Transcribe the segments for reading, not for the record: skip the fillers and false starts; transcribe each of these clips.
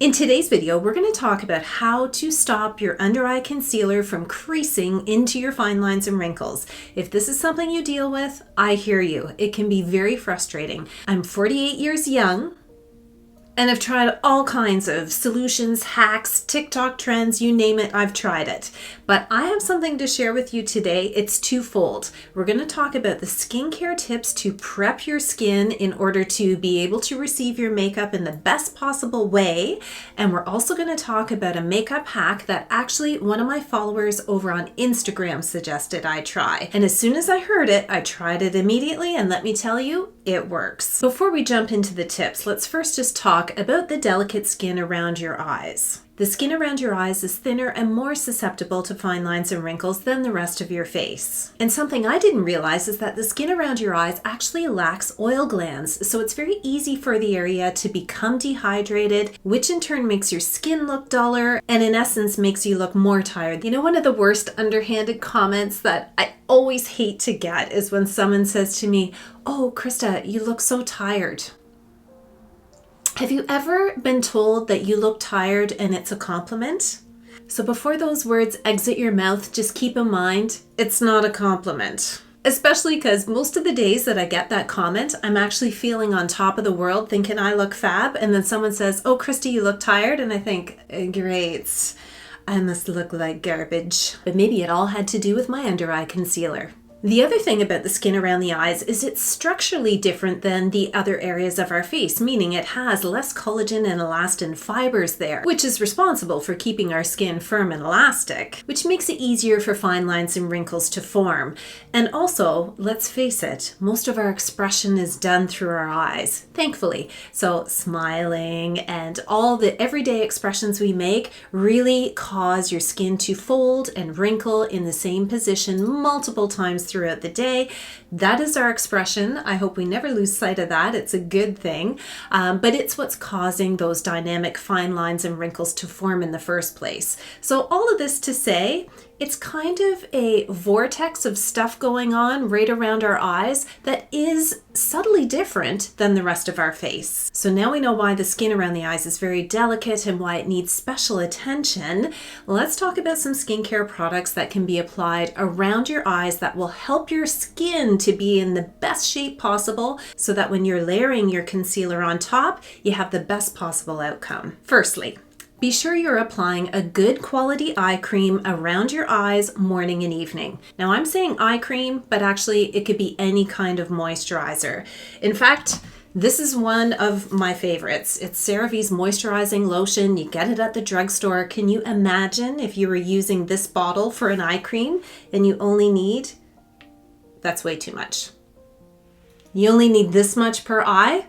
In today's video, we're going to talk about how to stop your under eye concealer from creasing into your fine lines and wrinkles. If this is something you deal with, I hear you. It can be very frustrating. I'm 48 years young, and I've tried all kinds of solutions, hacks, TikTok trends, you name it, I've tried it. But I have something to share with you today. It's twofold. We're going to talk about the skincare tips to prep your skin in order to be able to receive your makeup in the best possible way. And we're also going to talk about a makeup hack that actually one of my followers over on Instagram suggested I try. And as soon as I heard it, I tried it immediately, and let me tell you, it works. Before we jump into the tips, let's first just talk about the delicate skin around your eyes. The skin around your eyes is thinner and more susceptible to fine lines and wrinkles than the rest of your face. And something I didn't realize is that the skin around your eyes actually lacks oil glands, so it's very easy for the area to become dehydrated, which in turn makes your skin look duller and in essence makes you look more tired. You know, one of the worst underhanded comments that I always hate to get is when someone says to me, "Oh, Krista, you look so tired." Have you ever been told that you look tired and it's a compliment? So before those words exit your mouth, just keep in mind, it's not a compliment. Especially because most of the days that I get that comment, I'm actually feeling on top of the world, thinking I look fab, and then someone says, "Oh, Krista, you look tired," and I think, great, I must look like garbage. But maybe it all had to do with my under eye concealer. The other thing about the skin around the eyes is it's structurally different than the other areas of our face, meaning it has less collagen and elastin fibers there, which is responsible for keeping our skin firm and elastic, which makes it easier for fine lines and wrinkles to form. And also, let's face it, most of our expression is done through our eyes, thankfully. So smiling and all the everyday expressions we make really cause your skin to fold and wrinkle in the same position multiple times throughout the day. That is our expression. I hope we never lose sight of that. It's a good thing. But it's what's causing those dynamic fine lines and wrinkles to form in the first place. So all of this to say, it's kind of a vortex of stuff going on right around our eyes that is subtly different than the rest of our face. So now we know why the skin around the eyes is very delicate and why it needs special attention. Let's talk about some skincare products that can be applied around your eyes that will help your skin to be in the best shape possible so that when you're layering your concealer on top, you have the best possible outcome. Firstly, be sure you're applying a good quality eye cream around your eyes morning and evening. Now I'm saying eye cream, but actually it could be any kind of moisturizer. In fact, this is one of my favorites. It's Cerave's Moisturizing Lotion. You get it at the drugstore. Can you imagine if you were using this bottle for an eye cream and you only need, that's way too much. You only need this much per eye?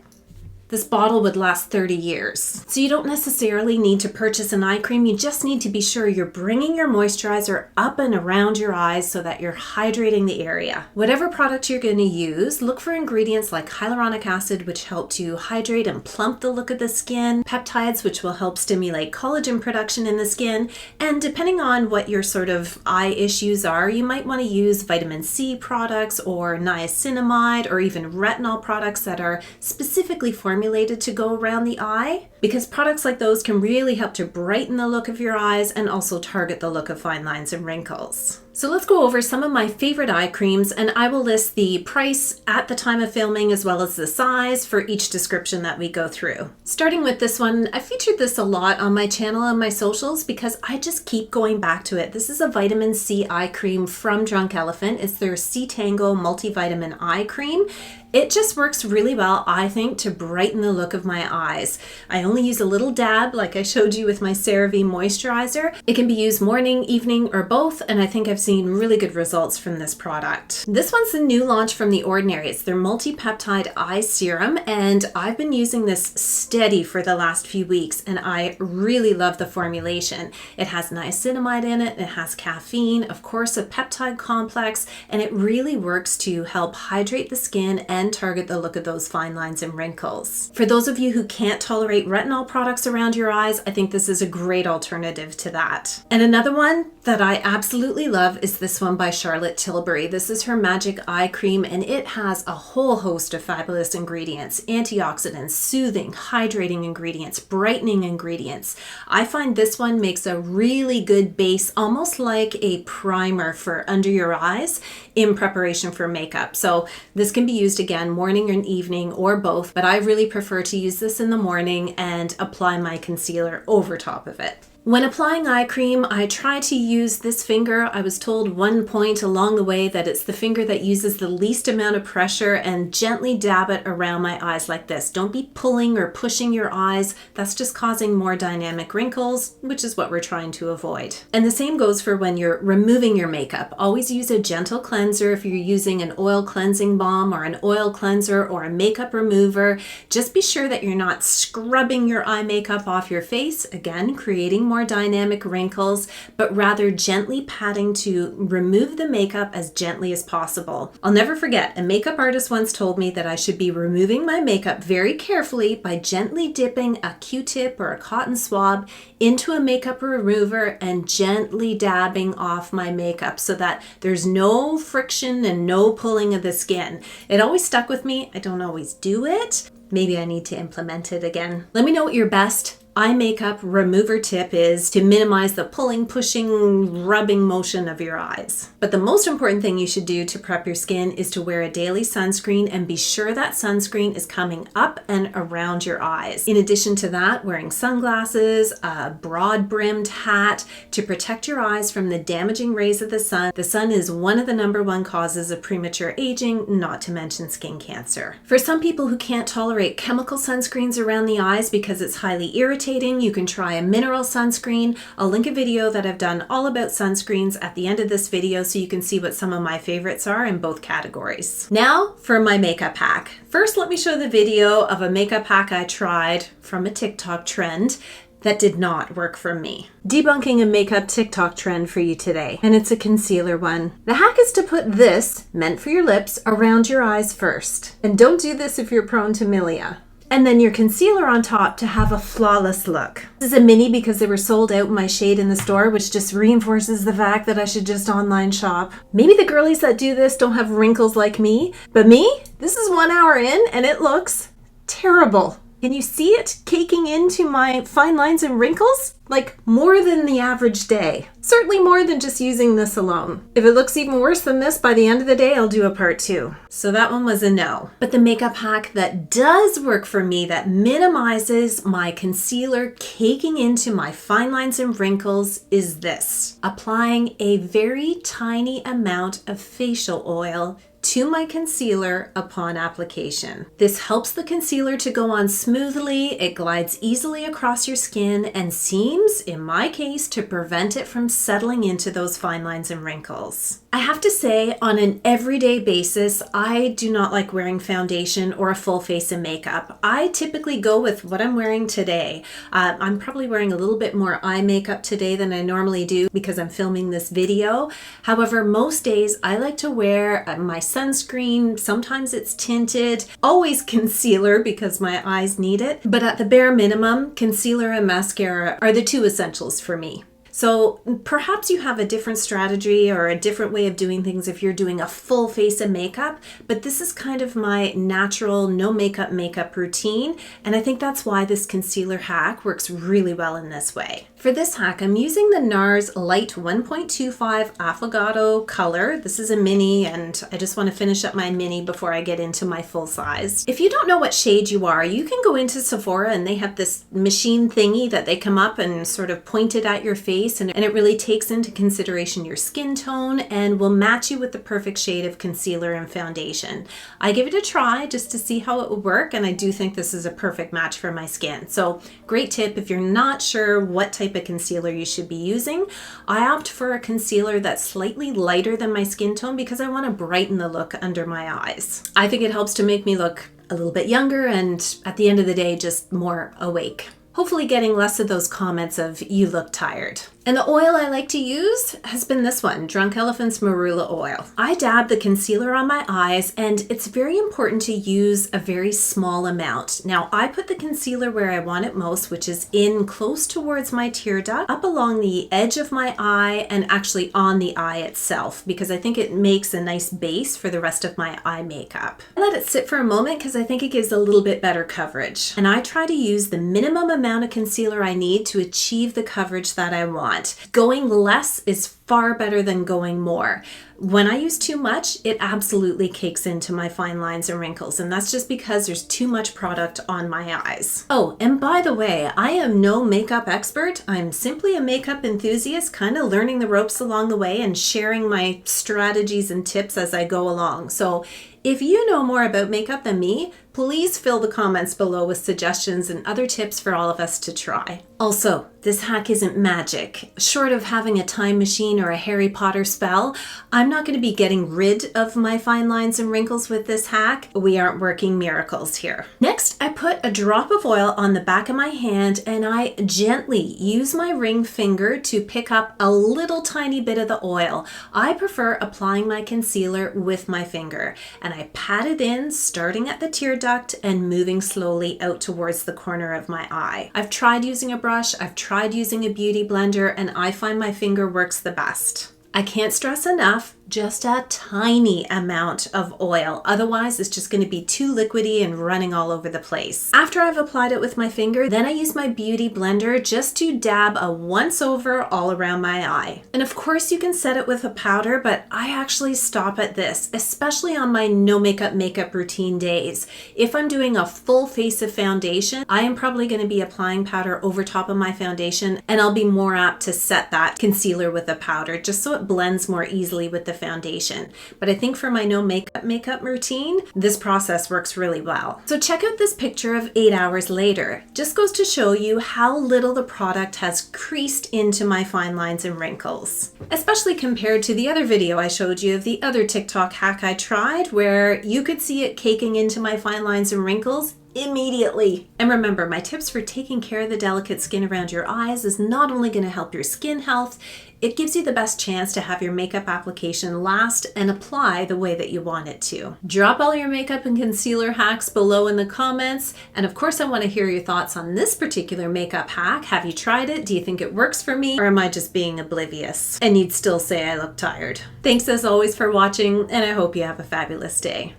This bottle would last 30 years. So you don't necessarily need to purchase an eye cream. You just need to be sure you're bringing your moisturizer up and around your eyes so that you're hydrating the area. Whatever product you're going to use, look for ingredients like hyaluronic acid, which help to hydrate and plump the look of the skin, peptides, which will help stimulate collagen production in the skin, and depending on what your sort of eye issues are, you might want to use vitamin C products or niacinamide or even retinol products that are specifically formulated to go around the eye, because products like those can really help to brighten the look of your eyes and also target the look of fine lines and wrinkles. So let's go over some of my favorite eye creams, and I will list the price at the time of filming as well as the size for each description that we go through. Starting with this one, I featured this a lot on my channel and my socials because I just keep going back to it. This is a vitamin C eye cream from Drunk Elephant. It's their Tango multivitamin eye cream. It just works really well, I think, to brighten the look of my eyes. I only use a little dab like I showed you with my Cerave moisturizer. It can be used morning, evening, or both, and I think I've seen really good results from this product. This one's a new launch from The Ordinary. It's their multi-peptide eye serum, and I've been using this steady for the last few weeks, and I really love the formulation. It has niacinamide in it, it has caffeine, of course a peptide complex, and it really works to help hydrate the skin and target the look of those fine lines and wrinkles. For those of you who can't tolerate retinol products around your eyes, I think this is a great alternative to that. And another one that I absolutely love is this one by Charlotte Tilbury. This is her Magic Eye Cream, and it has a whole host of fabulous ingredients: antioxidants, soothing, hydrating ingredients, brightening ingredients. I find this one makes a really good base, almost like a primer for under your eyes in preparation for makeup. So this can be used again morning and evening or both, but I really prefer to use this in the morning and apply my concealer over top of it. When applying eye cream, I try to use this finger. I was told one point along the way that it's the finger that uses the least amount of pressure, and gently dab it around my eyes like this. Don't be pulling or pushing your eyes. That's just causing more dynamic wrinkles, which is what we're trying to avoid. And the same goes for when you're removing your makeup. Always use a gentle cleanser if you're using an oil cleansing balm or an oil cleanser or a makeup remover. Just be sure that you're not scrubbing your eye makeup off your face, again, creating more dynamic wrinkles, but rather gently patting to remove the makeup as gently as possible. I'll never forget, a makeup artist once told me that I should be removing my makeup very carefully by gently dipping a Q-tip or a cotton swab into a makeup remover and gently dabbing off my makeup so that there's no friction and no pulling of the skin. It always stuck with me. I don't always do it. Maybe I need to implement it again. Let me know what your best eye makeup remover tip is to minimize the pulling, pushing, rubbing motion of your eyes. But the most important thing you should do to prep your skin is to wear a daily sunscreen and be sure that sunscreen is coming up and around your eyes. In addition to that, wearing sunglasses, a broad brimmed hat to protect your eyes from the damaging rays of the sun. The sun is one of the #1 causes of premature aging, not to mention skin cancer. For some people who can't tolerate chemical sunscreens around the eyes because it's highly irritating, you can try a mineral sunscreen. I'll link a video that I've done all about sunscreens at the end of this video so you can see what some of my favorites are in both categories. Now for my makeup hack. First, let me show the video of a makeup hack I tried from a TikTok trend that did not work for me. Debunking a makeup TikTok trend for you today, and it's a concealer one. The hack is to put this, meant for your lips, around your eyes first. And don't do this if you're prone to milia. And then your concealer on top to have a flawless look. This is a mini because they were sold out in my shade in the store, which just reinforces the fact that I should just online shop. Maybe the girlies that do this don't have wrinkles like me, but me, this is 1 hour in and it looks terrible. Can you see it caking into my fine lines and wrinkles? Like more than the average day. Certainly more than just using this alone. If it looks even worse than this, by the end of the day, I'll do a part 2. So that one was a no. But the makeup hack that does work for me, that minimizes my concealer caking into my fine lines and wrinkles, is this. Applying a very tiny amount of facial oil to my concealer upon application. This helps the concealer to go on smoothly, it glides easily across your skin, and seems, in my case, to prevent it from settling into those fine lines and wrinkles. I have to say, on an everyday basis, I do not like wearing foundation or a full face of makeup. I typically go with what I'm wearing today. I'm probably wearing a little bit more eye makeup today than I normally do because I'm filming this video. However, most days I like to wear my sunscreen. Sometimes it's tinted, always concealer because my eyes need it. But at the bare minimum, concealer and mascara are the 2 essentials for me. So perhaps you have a different strategy or a different way of doing things if you're doing a full face of makeup, but this is kind of my natural no makeup routine, and I think that's why this concealer hack works really well in this way. For this hack, I'm using the NARS Light 1.25 Affogato color. This is a mini, and I just want to finish up my mini before I get into my full size. If you don't know what shade you are, you can go into Sephora and they have this machine thingy that they come up and sort of point it at your face, and it really takes into consideration your skin tone and will match you with the perfect shade of concealer and foundation. I give it a try just to see how it will work, and I do think this is a perfect match for my skin. So great tip if you're not sure what type of concealer you should be using. I opt for a concealer that's slightly lighter than my skin tone because I want to brighten the look under my eyes. I think it helps to make me look a little bit younger and at the end of the day just more awake. Hopefully getting less of those comments of "you look tired." And the oil I like to use has been this one, Drunk Elephant's Marula oil. I dab the concealer on my eyes, and it's very important to use a very small amount. Now, I put the concealer where I want it most, which is in close towards my tear duct, up along the edge of my eye, and actually on the eye itself, because I think it makes a nice base for the rest of my eye makeup. I let it sit for a moment because I think it gives a little bit better coverage. And I try to use the minimum amount of concealer I need to achieve the coverage that I want. Going less is far better than going more. When I use too much, it absolutely cakes into my fine lines and wrinkles, and that's just because there's too much product on my eyes. Oh, and by the way, I am no makeup expert. I'm simply a makeup enthusiast, kind of learning the ropes along the way and sharing my strategies and tips as I go along. So if you know more about makeup than me, please fill the comments below with suggestions and other tips for all of us to try. Also, this hack isn't magic. Short of having a time machine or a Harry Potter spell, I'm not going to be getting rid of my fine lines and wrinkles with this hack. We aren't working miracles here. Next, I put a drop of oil on the back of my hand and I gently use my ring finger to pick up a little tiny bit of the oil. I prefer applying my concealer with my finger, and I pat it in, starting at the tear duct and moving slowly out towards the corner of my eye. I've tried using a brush, I've tried using a beauty blender, and I find my finger works the best. I can't stress enough, just a tiny amount of oil. Otherwise, it's just going to be too liquidy and running all over the place. After I've applied it with my finger, then I use my beauty blender just to dab a once over all around my eye. And of course, you can set it with a powder, but I actually stop at this, especially on my no makeup routine days. If I'm doing a full face of foundation, I am probably going to be applying powder over top of my foundation, and I'll be more apt to set that concealer with a powder just so it blends more easily with the foundation. But I think for my no makeup routine, this process works really well. So check out this picture of 8 hours later. Just goes to show you how little the product has creased into my fine lines and wrinkles. Especially compared to the other video I showed you of the other TikTok hack I tried, where you could see it caking into my fine lines and wrinkles immediately. And remember, my tips for taking care of the delicate skin around your eyes is not only going to help your skin health, it gives you the best chance to have your makeup application last and apply the way that you want it to. Drop all your makeup and concealer hacks below in the comments. And of course, I want to hear your thoughts on this particular makeup hack. Have you tried it? Do you think it works for me? Or am I just being oblivious? And you'd still say I look tired. Thanks as always for watching, and I hope you have a fabulous day.